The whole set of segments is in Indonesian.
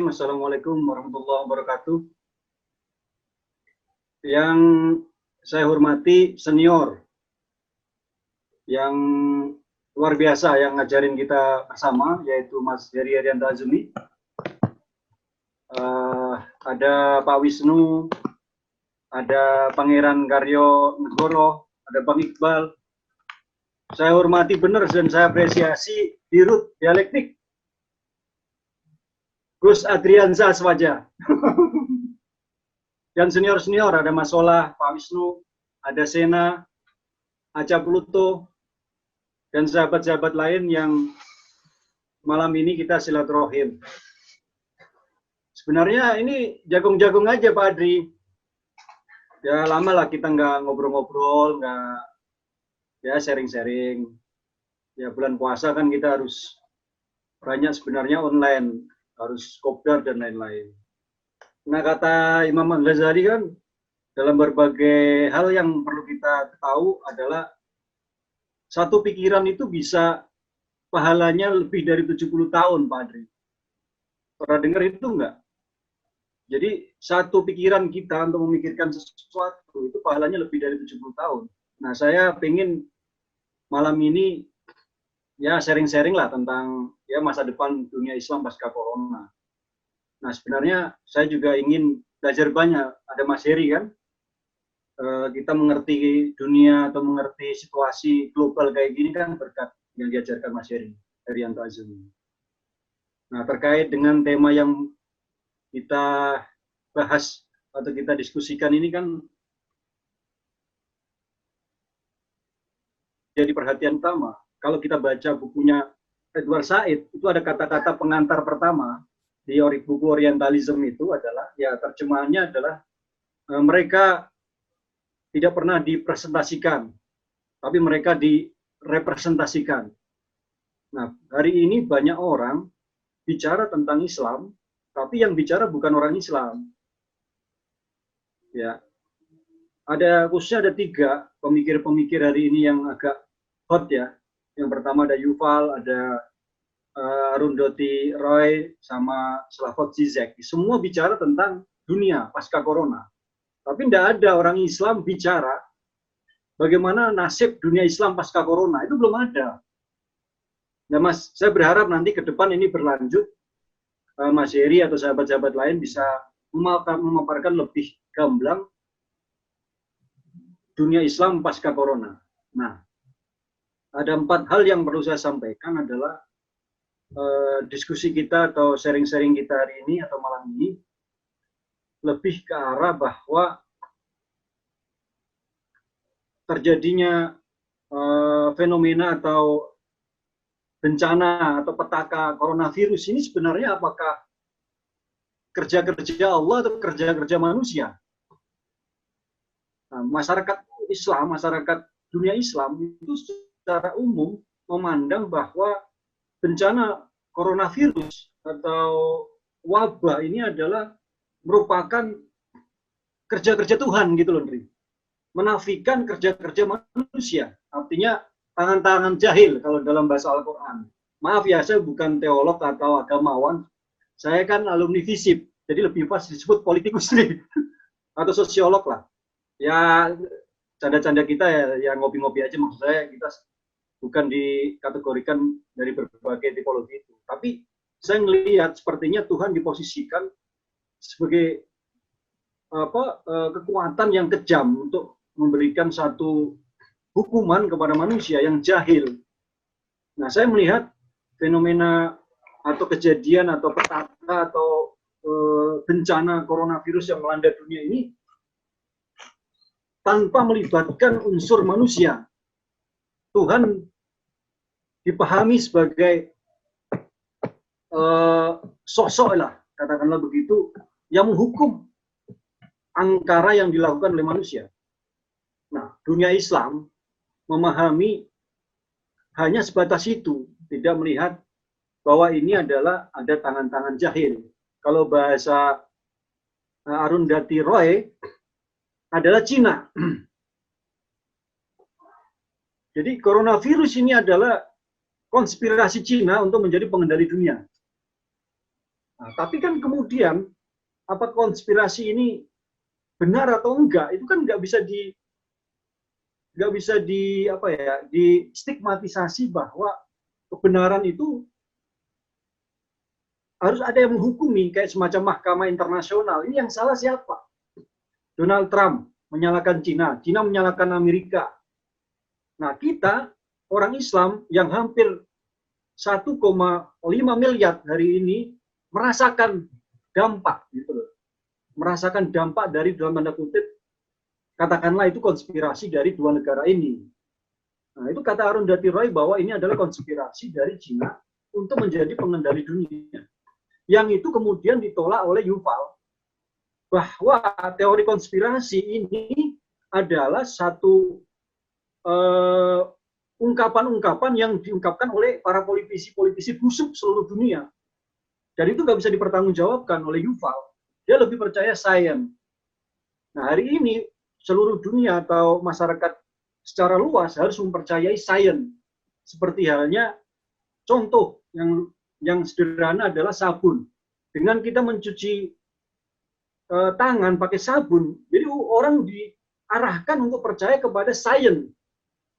Assalamualaikum warahmatullahi wabarakatuh. Yang saya hormati senior yang luar biasa yang ngajarin kita bersama, yaitu Mas Heri Arianto Azumi. Ada Pak Wisnu, ada Pangeran Karyo Negoro, ada Bang Iqbal. Saya hormati benar dan saya apresiasi Dirut Dialektik Gus Adrianza Swaja. Dan senior-senior ada Mas Solah, Pak Wisnu, ada Sena, Aca Pluto, dan sahabat-sahabat lain yang malam ini kita silaturahim. Sebenarnya ini jagung-jagung aja Pak Adri. Ya lama lah kita nggak ngobrol-ngobrol, nggak ya sharing-sharing. Ya bulan puasa kan kita harus banyak sebenarnya online, harus kopdar dan lain-lain. Nah kata Imam Al-Ghazali kan dalam berbagai hal yang perlu kita tahu adalah satu pikiran itu bisa pahalanya lebih dari 70 tahun Pak Adri. Pernah dengar itu enggak? Jadi satu pikiran kita untuk memikirkan sesuatu itu pahalanya lebih dari 70 tahun. Nah saya pengen malam ini ya sharing-sharing lah tentang ya masa depan dunia Islam pasca Corona. Nah sebenarnya saya juga ingin belajar banyak. Ada Mas Heri kan, kita mengerti dunia atau mengerti situasi global kayak gini kan berkat yang diajarkan Mas Heri Arianto Azumi. Nah terkait dengan tema yang kita bahas atau kita diskusikan ini kan jadi perhatian utama. Kalau kita baca bukunya Edward Said, itu ada kata-kata pengantar pertama di buku Orientalism itu adalah, ya terjemahannya adalah mereka tidak pernah dipresentasikan, tapi mereka direpresentasikan. Nah, hari ini banyak orang bicara tentang Islam, tapi yang bicara bukan orang Islam. Ya, khususnya ada 3 pemikir-pemikir hari ini yang agak hot ya. Yang pertama ada Yuval, ada Arundhati Roy, sama Slavoj Zizek. Semua bicara tentang dunia pasca Corona. Tapi tidak ada orang Islam bicara bagaimana nasib dunia Islam pasca Corona. Itu belum ada. Nah Mas, saya berharap nanti ke depan ini berlanjut. Mas Heri atau sahabat-sahabat lain bisa memaparkan lebih gamblang dunia Islam pasca Corona. Nah, ada 4 hal yang perlu saya sampaikan adalah diskusi kita atau sharing-sharing kita hari ini atau malam ini lebih ke arah bahwa terjadinya fenomena atau bencana atau petaka coronavirus ini sebenarnya apakah kerja-kerja Allah atau kerja-kerja manusia? Nah, masyarakat Islam, masyarakat dunia Islam itu secara umum memandang bahwa bencana coronavirus atau wabah ini adalah merupakan kerja-kerja Tuhan gitu loh, Ndri. Menafikan kerja-kerja manusia. Artinya tangan-tangan jahil kalau dalam bahasa Al-Quran. Maaf ya, saya bukan teolog atau agamawan. Saya kan alumni FISIP, jadi lebih pas disebut politikus nih. Atau sosiolog lah. Ya, canda-canda kita ya ngopi-ngopi aja, maksud saya kita bukan dikategorikan dari berbagai tipologi itu. Tapi saya melihat sepertinya Tuhan diposisikan sebagai kekuatan yang kejam untuk memberikan satu hukuman kepada manusia yang jahil. Nah, saya melihat fenomena atau kejadian atau petaka atau bencana coronavirus yang melanda dunia ini tanpa melibatkan unsur manusia. Tuhan dipahami sebagai sosok lah, katakanlah begitu, yang menghukum angkara yang dilakukan oleh manusia. Nah, dunia Islam memahami hanya sebatas itu, tidak melihat bahwa ini adalah ada tangan-tangan jahil. Kalau bahasa Arundhati Roy adalah Cina. Jadi coronavirus ini adalah konspirasi Cina untuk menjadi pengendali dunia. Nah, tapi kan kemudian apa konspirasi ini benar atau enggak itu kan nggak bisa di apa ya di stigmatisasi bahwa kebenaran itu harus ada yang menghukumi kayak semacam mahkamah internasional. Ini yang salah siapa? Donald Trump menyalahkan Cina, Cina menyalahkan Amerika. Nah, kita orang Islam yang hampir 1,5 miliar hari ini merasakan dampak gitu loh. Merasakan dampak dari dalam tanda kutip katakanlah itu konspirasi dari dua negara ini. Nah, itu kata Arundhati Roy bahwa ini adalah konspirasi dari Cina untuk menjadi pengendali dunia. Yang itu kemudian ditolak oleh Yuval bahwa teori konspirasi ini adalah satu ungkapan-ungkapan yang diungkapkan oleh para politisi-politisi busuk seluruh dunia. Dan itu nggak bisa dipertanggungjawabkan oleh Yuval. Dia lebih percaya sains. Nah, hari ini seluruh dunia atau masyarakat secara luas harus mempercayai sains. Seperti halnya contoh yang sederhana adalah sabun. Dengan kita mencuci tangan pakai sabun, jadi orang diarahkan untuk percaya kepada sains,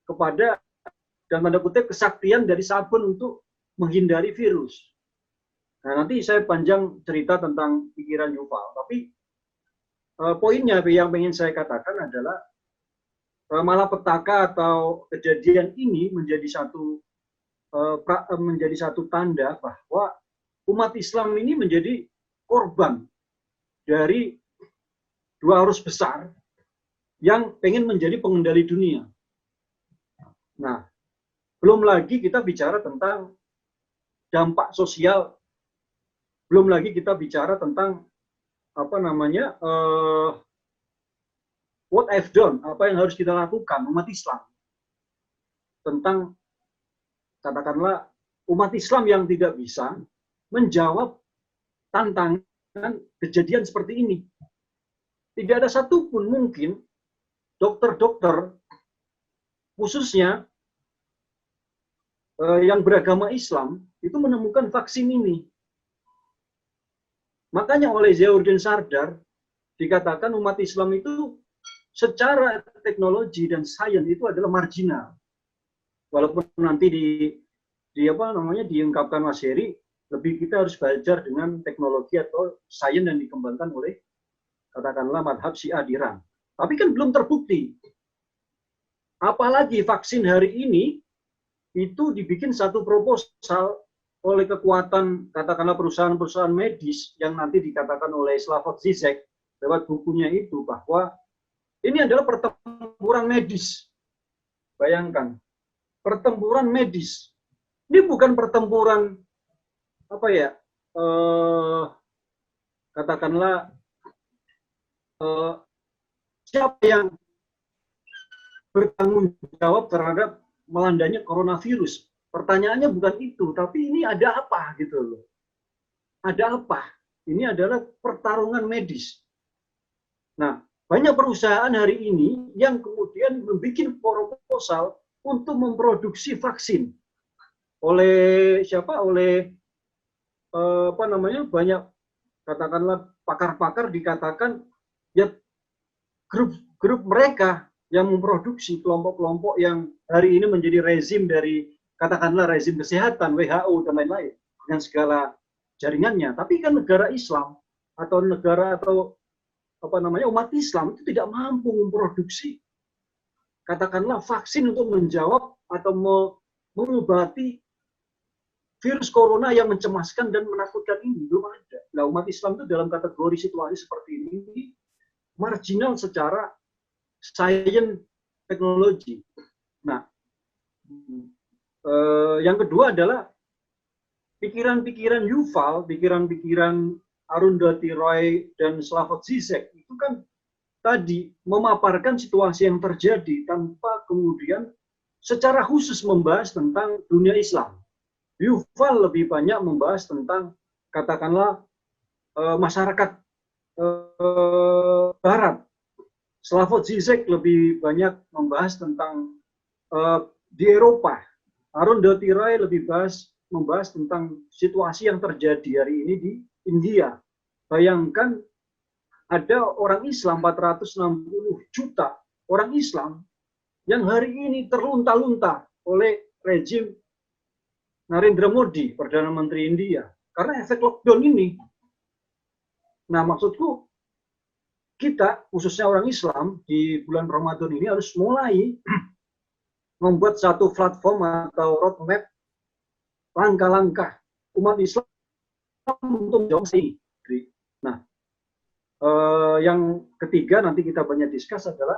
kepada dalam tanda kutip kesaktian dari sabun untuk menghindari virus. Nah, nanti saya panjang cerita tentang pikiran Yuval, tapi poinnya yang ingin saya katakan adalah malapetaka atau kejadian ini menjadi satu tanda bahwa umat Islam ini menjadi korban dari dua arus besar yang pengen menjadi pengendali dunia. Nah, belum lagi kita bicara tentang dampak sosial, belum lagi kita bicara tentang apa namanya what I've done, apa yang harus kita lakukan umat Islam tentang katakanlah umat Islam yang tidak bisa menjawab tantangan kejadian seperti ini. Tidak ada satupun mungkin dokter-dokter khususnya yang beragama Islam itu menemukan vaksin ini. Makanya oleh Ziauddin Sardar dikatakan umat Islam itu secara teknologi dan sains itu adalah marginal. Walaupun nanti diungkapkan Mas Heri, lebih kita harus belajar dengan teknologi atau sains yang dikembangkan oleh katakanlah madhab Syiah di Iran. Tapi kan belum terbukti. Apalagi vaksin hari ini itu dibikin satu proposal oleh kekuatan katakanlah perusahaan-perusahaan medis yang nanti dikatakan oleh Slavoj Zizek lewat bukunya itu bahwa ini adalah pertempuran medis. Bayangkan, pertempuran medis. Ini bukan pertempuran apa ya? Katakanlah siapa yang bertanggung jawab terhadap melandanya coronavirus. Pertanyaannya bukan itu, tapi ini ada apa gitu loh. Ada apa? Ini adalah pertarungan medis. Nah, banyak perusahaan hari ini yang kemudian membuat proposal untuk memproduksi vaksin oleh siapa? Oleh banyak katakanlah pakar-pakar dikatakan ya grup mereka yang memproduksi kelompok-kelompok yang hari ini menjadi rezim dari katakanlah rezim kesehatan WHO dan lain-lain dengan segala jaringannya. Tapi kan negara Islam atau negara atau umat Islam itu tidak mampu memproduksi katakanlah vaksin untuk menjawab atau mengobati virus corona yang mencemaskan dan menakutkan ini. Belum ada. Nah, umat Islam itu dalam kategori situasi seperti ini marginal secara sains teknologi. Nah, yang kedua adalah pikiran-pikiran Yuval, pikiran-pikiran Arundhati Roy dan Slavoj Zizek itu kan tadi memaparkan situasi yang terjadi tanpa kemudian secara khusus membahas tentang dunia Islam. Yuval lebih banyak membahas tentang katakanlah masyarakat Barat. Slavoj Zizek lebih banyak membahas tentang di Eropa. Arundhati Roy lebih membahas tentang situasi yang terjadi hari ini di India. Bayangkan ada orang Islam 460 juta orang Islam yang hari ini terlunta-lunta oleh rejim Narendra Modi, Perdana Menteri India, karena efek lockdown ini. Nah, maksudku kita, khususnya orang Islam, di bulan Ramadan ini harus mulai membuat satu platform atau roadmap langkah-langkah umat Islam untuk menjawab ini. Nah, yang ketiga nanti kita banyak diskus adalah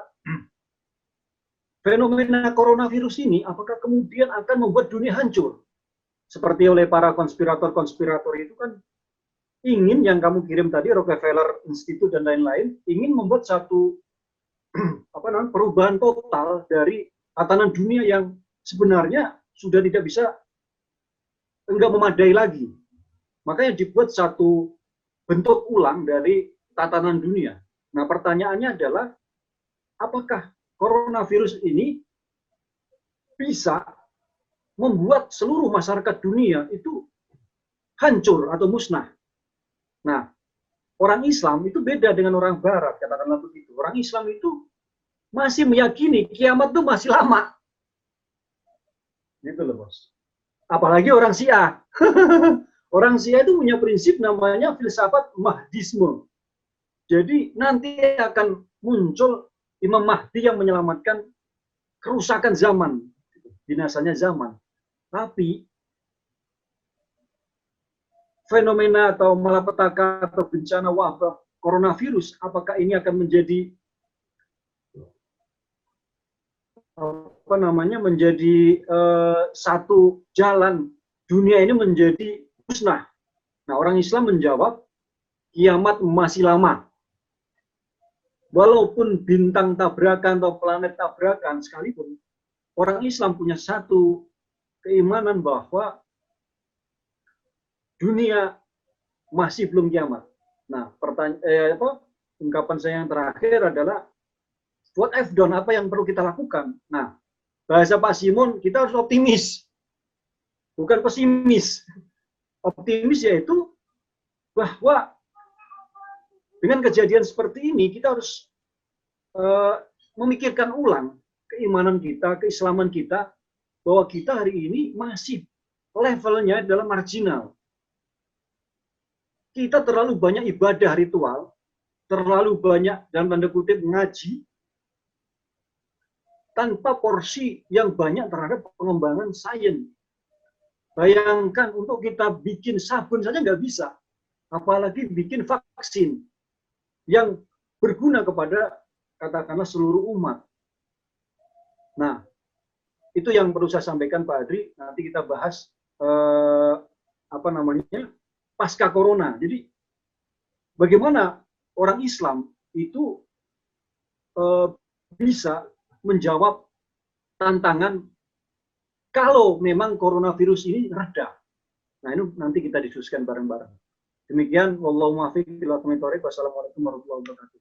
fenomena coronavirus ini apakah kemudian akan membuat dunia hancur? Seperti oleh para konspirator-konspirator itu kan ingin yang kamu kirim tadi, Rockefeller Institute dan lain-lain, ingin membuat satu perubahan total dari tatanan dunia yang sebenarnya sudah tidak bisa, enggak memadai lagi. Makanya dibuat satu bentuk ulang dari tatanan dunia. Nah, pertanyaannya adalah apakah coronavirus ini bisa membuat seluruh masyarakat dunia itu hancur atau musnah? Nah, orang Islam itu beda dengan orang Barat, katakanlah begitu. Orang Islam itu masih meyakini kiamat itu masih lama. Gitu loh, Bos. Apalagi orang Syiah. Orang Syiah itu punya prinsip namanya filsafat Mahdisme. Jadi nanti akan muncul Imam Mahdi yang menyelamatkan kerusakan zaman, binasanya zaman. Tapi fenomena atau malapetaka atau bencana wabah coronavirus, apakah ini akan menjadi satu jalan dunia ini menjadi musnah? Nah, orang Islam menjawab kiamat masih lama. Walaupun bintang tabrakan atau planet tabrakan sekalipun, orang Islam punya satu keimanan bahwa dunia masih belum kiamat. Nah, ungkapan saya yang terakhir adalah what I've done, apa yang perlu kita lakukan. Nah, bahasa Pak Simon, kita harus optimis, bukan pesimis. Optimis yaitu bahwa dengan kejadian seperti ini kita harus memikirkan ulang keimanan kita, keislaman kita, bahwa kita hari ini masih levelnya dalam marginal. Kita terlalu banyak ibadah ritual, terlalu banyak dalam tanda kutip ngaji, tanpa porsi yang banyak terhadap pengembangan sains. Bayangkan untuk kita bikin sabun saja nggak bisa, apalagi bikin vaksin yang berguna kepada katakanlah seluruh umat. Nah, itu yang perlu saya sampaikan Pak Adri. Nanti kita bahas pasca corona. Jadi bagaimana orang Islam itu bisa menjawab tantangan kalau memang coronavirus ini reda. Nah, ini nanti kita diskusikan bareng-bareng. Demikian, wallahu muwaffiq ila aqwamit thoriq. Wassalamualaikum warahmatullahi wabarakatuh.